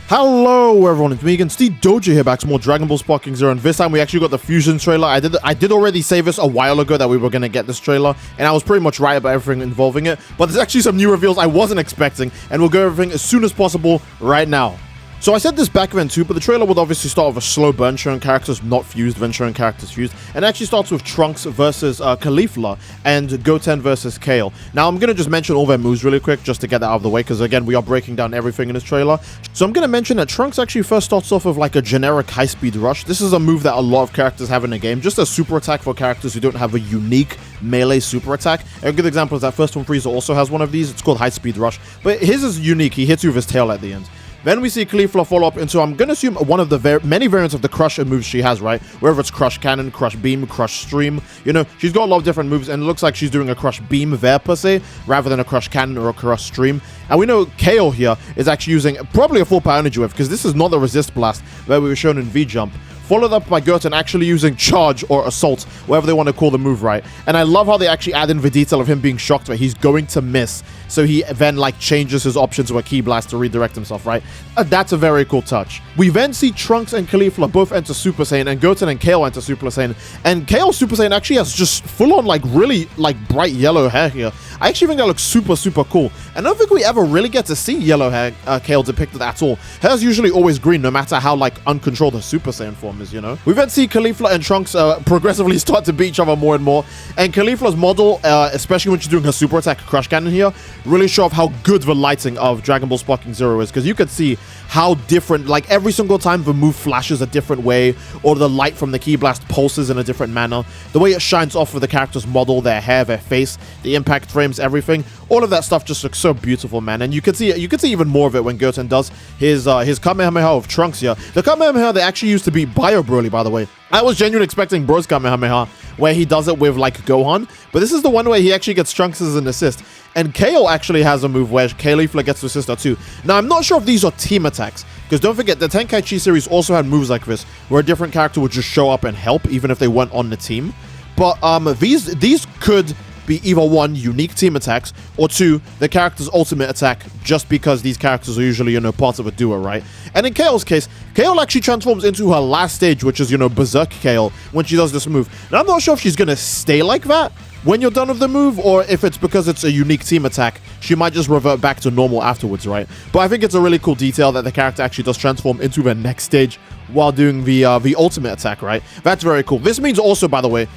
Hello everyone, it's me again, Steedoj here, back to more Dragon Ball Sparking Zero, and this time we actually got the Fusion trailer. I did already say this a while ago that we were going to get this trailer, and I was pretty much right about everything involving it, but there's actually some new reveals I wasn't expecting, and we'll go over everything as soon as possible right now. So I said this back then too, but the trailer would obviously start with a slow burn showing characters not fused, then showing characters fused, and it actually starts with Trunks versus Kefla and Goten versus Kale. Now I'm going to just mention all their moves really quick just to get that out of the way, because again we are breaking down everything in this trailer. So I'm going to mention that Trunks actually first starts off with like a generic high-speed rush. This is a move that a lot of characters have in the game, just a super attack for characters who don't have a unique melee super attack. A good example is that first one, Frieza also has one of these. It's called high-speed rush, but his is unique. He hits you with his tail at the end. Then we see Kefla follow up into, I'm going to assume, one of the many variants of the Crush moves she has, right? Whether it's Crush Cannon, Crush Beam, Crush Stream. You know, she's got a lot of different moves, and it looks like she's doing a Crush Beam there, per se, rather than a Crush Cannon or a Crush Stream. And we know Kale here is actually using probably a full power energy wave, because this is not the Resist Blast that we were shown in V-Jump. Followed up by Goten actually using Charge or Assault, whatever they want to call the move, right? And I love how they actually add in the detail of him being shocked where he's going to miss. So he then like changes his option to a Ki Blast to redirect himself, right? That's a very cool touch. We then see Trunks and Kefla both enter Super Saiyan, and Goten and Kale enter Super Saiyan. And Kale Super Saiyan actually has just full on like really like bright yellow hair here. I actually think that looks super cool. And I don't think we ever really get to see yellow hair Kale depicted at all. Hair's usually always green, no matter how like uncontrolled her Super Saiyan form is, you know? We then see Kefla and Trunks progressively start to beat each other more and more. And Kefla's model, especially when she's doing her super attack Crush Cannon here, really show off how good the lighting of Dragon Ball Sparking Zero is, because you can see how different, like every single time the move flashes a different way, or the light from the Ki Blast pulses in a different manner, the way it shines off of the character's model, their hair, their face, the impact frames, everything, all of that stuff just looks so beautiful, man. And you can see even more of it when Goten does his Kamehameha of Trunks here. The Kamehameha they actually used to be Bio Broly, by the way. I was genuinely expecting Bro's Kamehameha, where he does it with like Gohan, but this is the one where he actually gets Trunks as an assist. And Kale actually has a move where Kefla gets to assist her too. Now, I'm not sure if these are team attacks, because don't forget, the Tenkaichi series also had moves like this, where a different character would just show up and help, even if they weren't on the team. But these could be either one, unique team attacks, or two, the character's ultimate attack, just because these characters are usually, you know, part of a duo, right? And in Kale's case, Kale actually transforms into her last stage, which is, you know, Berserk Kale, when she does this move. Now, I'm not sure if she's gonna stay like that when you're done with the move, or if it's because it's a unique team attack, she might just revert back to normal afterwards, right? But I think it's a really cool detail that the character actually does transform into the next stage while doing the ultimate attack, right? That's very cool. This means also, by the way,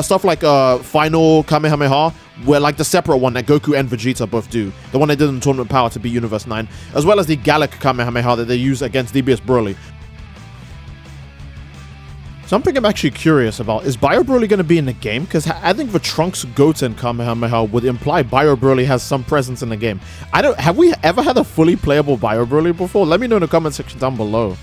stuff like Final Kamehameha, where like the separate one that Goku and Vegeta both do, the one they did in Tournament Power to beat Universe 9, as well as the Gallic Kamehameha that they use against DBS Broly. Something I'm actually curious about, is Bio Broly going to be in the game? Because I think the Trunks Goten Kamehameha would imply Bio Broly has some presence in the game. Have we ever had a fully playable Bio Broly before? Let me know in the comment section down below.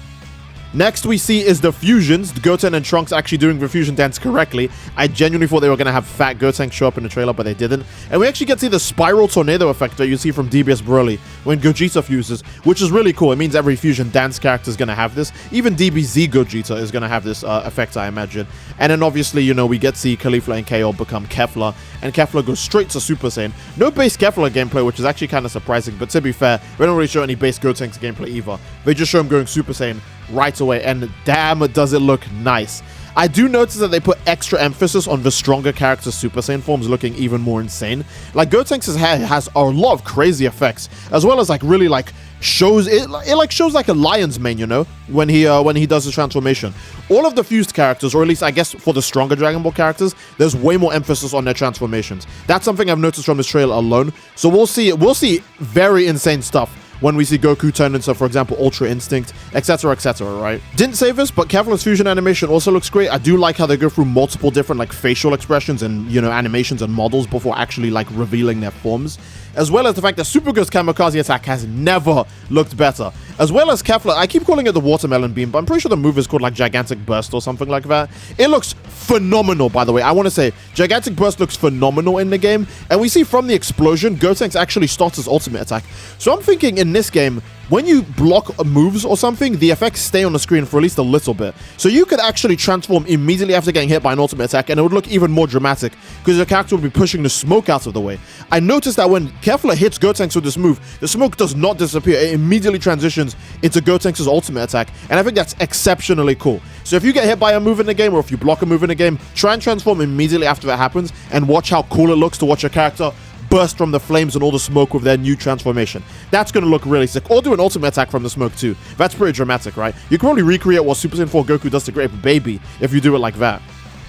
Next we see is the fusions, Goten and Trunks actually doing the fusion dance correctly. I genuinely thought they were going to have fat Gotenks show up in the trailer, but they didn't. And we actually get to see the spiral tornado effect that you see from DBS Broly when Gogeta fuses, which is really cool. It means every fusion dance character is going to have this. Even DBZ Gogeta is going to have this effect, I imagine. And then obviously, you know, we get to see Kefla and Kale become Kefla, and Kefla goes straight to Super Saiyan. No base Kefla gameplay, which is actually kind of surprising, but to be fair, we don't really show any base Gotenks gameplay either. They just show him going Super Saiyan right away, and damn, does it look nice. I do notice that they put extra emphasis on the stronger characters' Super Saiyan forms looking even more insane. Like, Gotenks' hair has a lot of crazy effects, as well as like really like shows it like shows like a lion's mane, you know, when he does his transformation. All of the fused characters, or at least I guess for the stronger Dragon Ball characters, there's way more emphasis on their transformations. That's something I've noticed from this trailer alone. So we'll see very insane stuff when we see Goku turn into, for example, Ultra Instinct, etc, right? Didn't say this, but Kefla's fusion animation also looks great. I do like how they go through multiple different like facial expressions and, you know, animations and models before actually like revealing their forms. As well as the fact that Supergirl's kamikaze attack has never looked better. As well as Kefla, I keep calling it the watermelon beam, but I'm pretty sure the move is called like Gigantic Burst or something like that. It looks phenomenal, by the way. I want to say, Gigantic Burst looks phenomenal in the game, and we see from the explosion, Gotenks actually starts his ultimate attack. So I'm thinking in this game, when you block moves or something, the effects stay on the screen for at least a little bit. So you could actually transform immediately after getting hit by an ultimate attack, and it would look even more dramatic because your character would be pushing the smoke out of the way. I noticed that when Kefla hits Gotenks with this move, the smoke does not disappear. It immediately transitions into Gotenks' ultimate attack, and I think that's exceptionally cool. So if you get hit by a move in the game, or if you block a move in the game, try and transform immediately after that happens, and watch how cool it looks to watch your character burst from the flames and all the smoke with their new transformation. That's going to look really sick. Or do an ultimate attack from the smoke too. That's pretty dramatic, right? You can probably recreate what Super Saiyan 4 Goku does to Great Baby if you do it like that.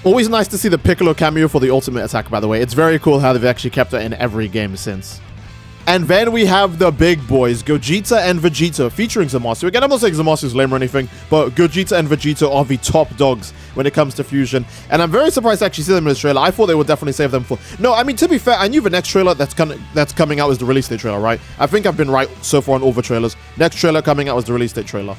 Always nice to see the Piccolo cameo for the ultimate attack, by the way. It's very cool how they've actually kept it in every game since. And then we have the big boys, Gogeta and Vegito, featuring Zamasu. Again, I'm not saying Zamasu's lame or anything, but Gogeta and Vegito are the top dogs when it comes to fusion. And I'm very surprised to actually see them in this trailer. I thought they would definitely save them for... No, I mean, to be fair, I knew the next trailer that's coming out is the release date trailer, right? I think I've been right so far on all the trailers. Next trailer coming out was the release date trailer.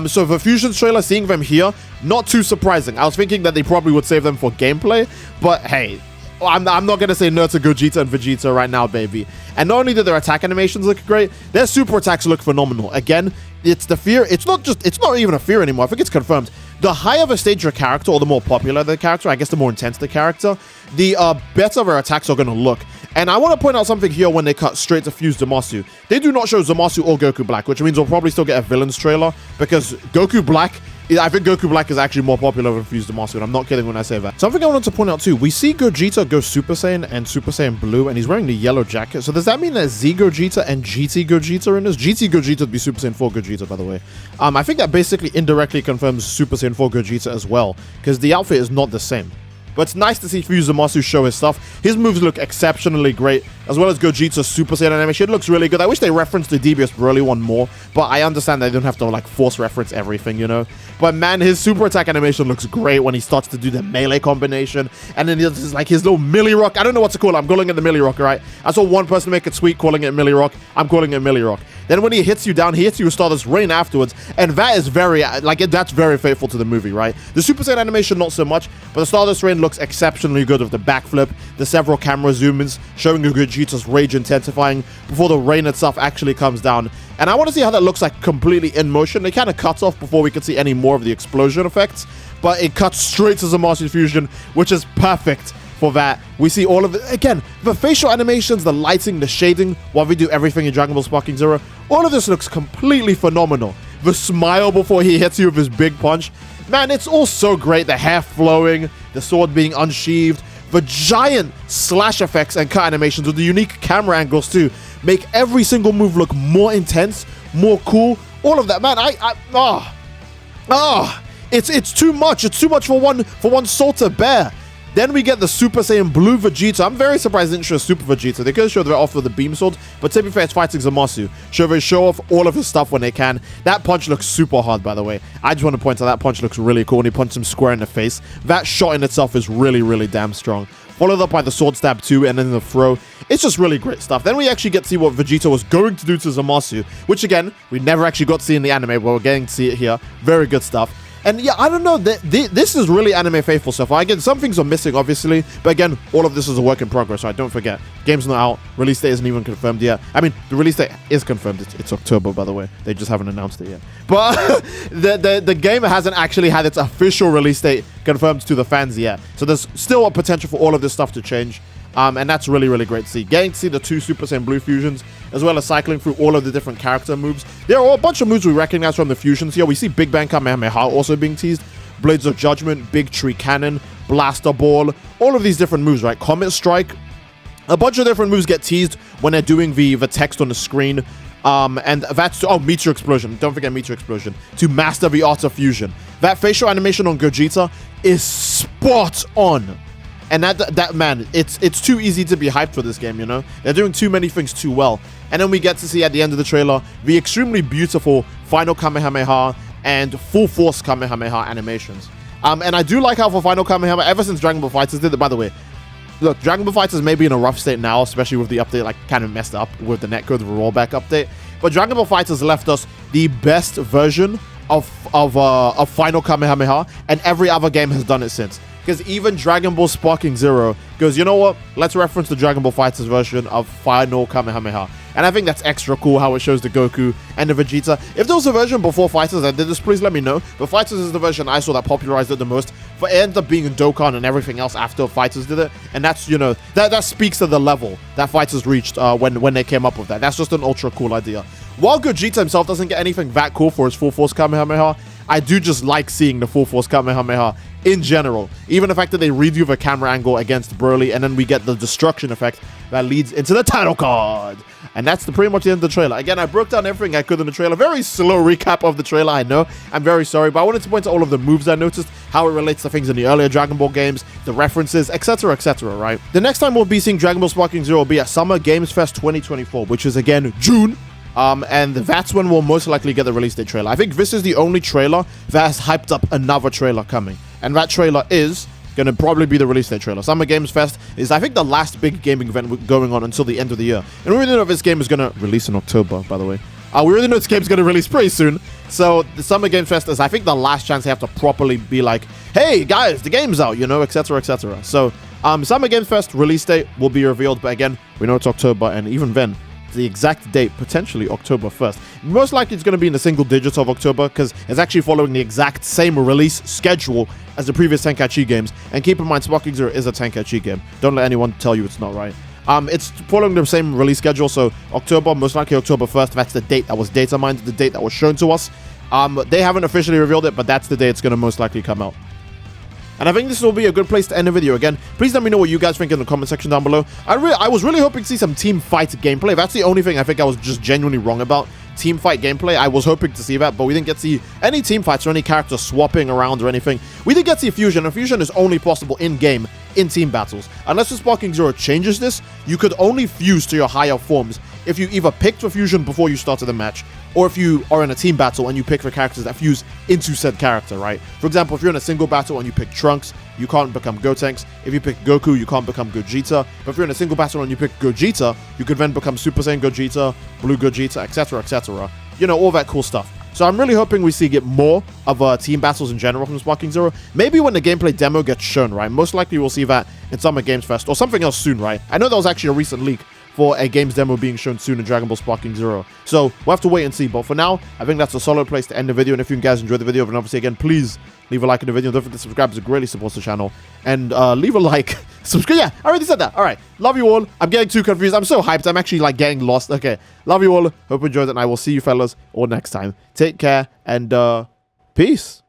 So the Fusions trailer, seeing them here, not too surprising. I was thinking that they probably would save them for gameplay, but hey... I'm not going to say no to Gogeta and Vegeta right now, baby. And not only do their attack animations look great, their super attacks look phenomenal. Again, it's the fear. It's not even a fear anymore. I think it's confirmed. The higher the stage your character, or the more popular the character, I guess the more intense the character, the better their attacks are going to look. And I want to point out something here when they cut straight to fuse Zamasu. They do not show Zamasu or Goku Black, which means we'll probably still get a villains trailer, because Goku Black... I think Goku Black is actually more popular than Fused Zamasu, and I'm not kidding when I say that. Something I wanted to point out too, we see Gogeta go Super Saiyan and Super Saiyan Blue, and he's wearing the yellow jacket. So does that mean that Z Gogeta and GT Gogeta are in this? GT Gogeta would be Super Saiyan 4 Gogeta, by the way. I think that basically indirectly confirms Super Saiyan 4 Gogeta as well, because the outfit is not the same. But it's nice to see Fused Zamasu show his stuff. His moves look exceptionally great, as well as Gogeta's Super Saiyan animation. It looks really good. I wish they referenced the Devious Broly one more, but I understand they don't have to like force reference everything, you know? But man, his super attack animation looks great when he starts to do the melee combination, and then there's like his little Millie Rock. I don't know what to call it. I'm calling it the Millie Rock, right? I saw one person make it sweet calling it Millie Rock. I'm calling it Millie Rock. Then when he hits you down, he hits you with Stardust Rain afterwards, and that is very, that's very faithful to the movie, right? The Super Saiyan animation, not so much, but the Stardust Rain looks exceptionally good with the backflip, the several camera zoom-ins, showing Gogeta's rage intensifying before the rain itself actually comes down. And I want to see how that looks like completely in motion. They kind of cut off before we could see any more of the explosion effects, but it cuts straight to Zamasu fusion, which is perfect for that. We see all of it. Again, the facial animations, the lighting, the shading, while we do everything in Dragon Ball Sparking Zero, all of this looks completely phenomenal. The smile before he hits you with his big punch. Man, it's all so great. The hair flowing, the sword being unsheathed, the giant slash effects and cut animations with the unique camera angles too make every single move look more intense, more cool. All of that, man. It's too much. It's too much for one soul to bear. Then we get the Super Saiyan Blue Vegeta. I'm very surprised they didn't show Super Vegeta. They could have showed that off with the beam sword, but to be fair, it's fighting Zamasu. They show off all of his stuff when they can. That punch looks super hard, by the way. I just want to point out that punch looks really cool when he punched him square in the face. That shot in itself is really, really damn strong. Followed up by the sword stab too, and then the throw. It's just really great stuff. Then we actually get to see what Vegeta was going to do to Zamasu, which again, we never actually got to see in the anime, but we're getting to see it here. Very good stuff. And yeah, I don't know, this is really anime faithful stuff. Again, some things are missing, obviously, but again, all of this is a work in progress, right? Don't forget, game's not out, release date isn't even confirmed yet. I mean, the release date is confirmed, it's October, by the way. They just haven't announced it yet. But the game hasn't actually had its official release date confirmed to the fans yet. So there's still a potential for all of this stuff to change. And that's really, really great to see. Getting to see the two Super Saiyan Blue fusions, as well as cycling through all of the different character moves. There are a bunch of moves we recognize from the fusions here. We see Big Bang Kamehameha also being teased. Blades of Judgment, Big Tree Cannon, Blaster Ball. All of these different moves, right? Comet Strike. A bunch of different moves get teased when they're doing the text on the screen. And that's... Oh, Meteor Explosion. Don't forget Meteor Explosion. To master the art of fusion. That facial animation on Gogeta is spot on. And that man, it's too easy to be hyped for this game, you know? They're doing too many things too well. And then we get to see at the end of the trailer the extremely beautiful Final Kamehameha and Full Force Kamehameha animations. And I do like how for Final Kamehameha, ever since Dragon Ball FighterZ did it, by the way, look, Dragon Ball FighterZ may be in a rough state now, especially with the update, like, kind of messed up with the netcode, the rollback update. But Dragon Ball FighterZ left us the best version of Final Kamehameha, and every other game has done it since. because even Dragon Ball Sparking Zero goes, you know what? Let's reference the Dragon Ball Fighters version of Final Kamehameha. And I think that's extra cool how it shows the Goku and the Vegeta. If there was a version before Fighters that did this, please let me know. But Fighters is the version I saw that popularized it the most. But it ended up being in Dokkan and everything else after Fighters did it. And that's, you know, that speaks to the level that Fighters reached when they came up with that. That's just an ultra cool idea. While Gogeta himself doesn't get anything that cool for his Full Force Kamehameha, I do just like seeing the Full Force Kamehameha in general. Even the fact that they redo the camera angle against Broly, and then we get the destruction effect that leads into the title card. And that's pretty much the end of the trailer. Again, I broke down everything I could in the trailer. Very slow recap of the trailer, I know. I'm very sorry, but I wanted to point to all of the moves I noticed, how it relates to things in the earlier Dragon Ball games, the references, etc., right? The next time we'll be seeing Dragon Ball Sparking Zero will be at Summer Games Fest 2024, which is, again, June. And that's when we'll most likely get the release date trailer. I think this is the only trailer that has hyped up another trailer coming. And that trailer is going to probably be the release date trailer. Summer Games Fest is, I think, the last big gaming event going on until the end of the year. And we really know this game is going to release in October, by the way. We really know this game's going to release pretty soon. So the Summer Games Fest is, I think, the last chance they have to properly be like, hey, guys, the game's out, you know, etc., etc. So Summer Games Fest release date will be revealed. But again, we know it's October. And even then, the exact date, potentially October 1st. Most likely it's going to be in the single digits of October because it's actually following the exact same release schedule as the previous Tenkaichi games. And keep in mind, Sparking Zero is a Tenkaichi game. Don't let anyone tell you it's not, right? It's following the same release schedule, so October, most likely October 1st. That's the date that was data mined, the date that was shown to us. They haven't officially revealed it, but that's the day it's going to most likely come out. And I think this will be a good place to end the video. Again, please let me know what you guys think in the comment section down below. I was really hoping to see some team fight gameplay. That's the only thing I think I was just genuinely wrong about. Team fight gameplay. I was hoping to see that, but we didn't get to see any team fights or any characters swapping around or anything. We did get to see fusion, and fusion is only possible in-game, in team battles. Unless the Sparking Zero changes this, you could only fuse to your higher forms if you either picked for fusion before you started the match, or if you are in a team battle and you pick for characters that fuse into said character, right? For example, if you're in a single battle and you pick Trunks, you can't become Gotenks. If you pick Goku, you can't become Gogeta. But if you're in a single battle and you pick Gogeta, you could then become Super Saiyan Gogeta, Blue Gogeta, etc., etc. You know, all that cool stuff. So I'm really hoping we get more of team battles in general from Sparking Zero. Maybe when the gameplay demo gets shown, right? Most likely we'll see that in Summer Games Fest or something else soon, right? I know that was actually a recent leak for a games demo being shown soon in Dragon Ball Sparking Zero. So we'll have to wait and see. But for now, I think that's a solid place to end the video. And if you guys enjoyed the video, then obviously, again, please leave a like in the video. Don't forget to subscribe, as it greatly supports the channel. And leave a like. Subscribe. Yeah, I already said that. All right. Love you all. I'm getting too confused. I'm so hyped. I'm actually like getting lost. Okay. Love you all. Hope you enjoyed it. And I will see you fellas all next time. Take care and peace.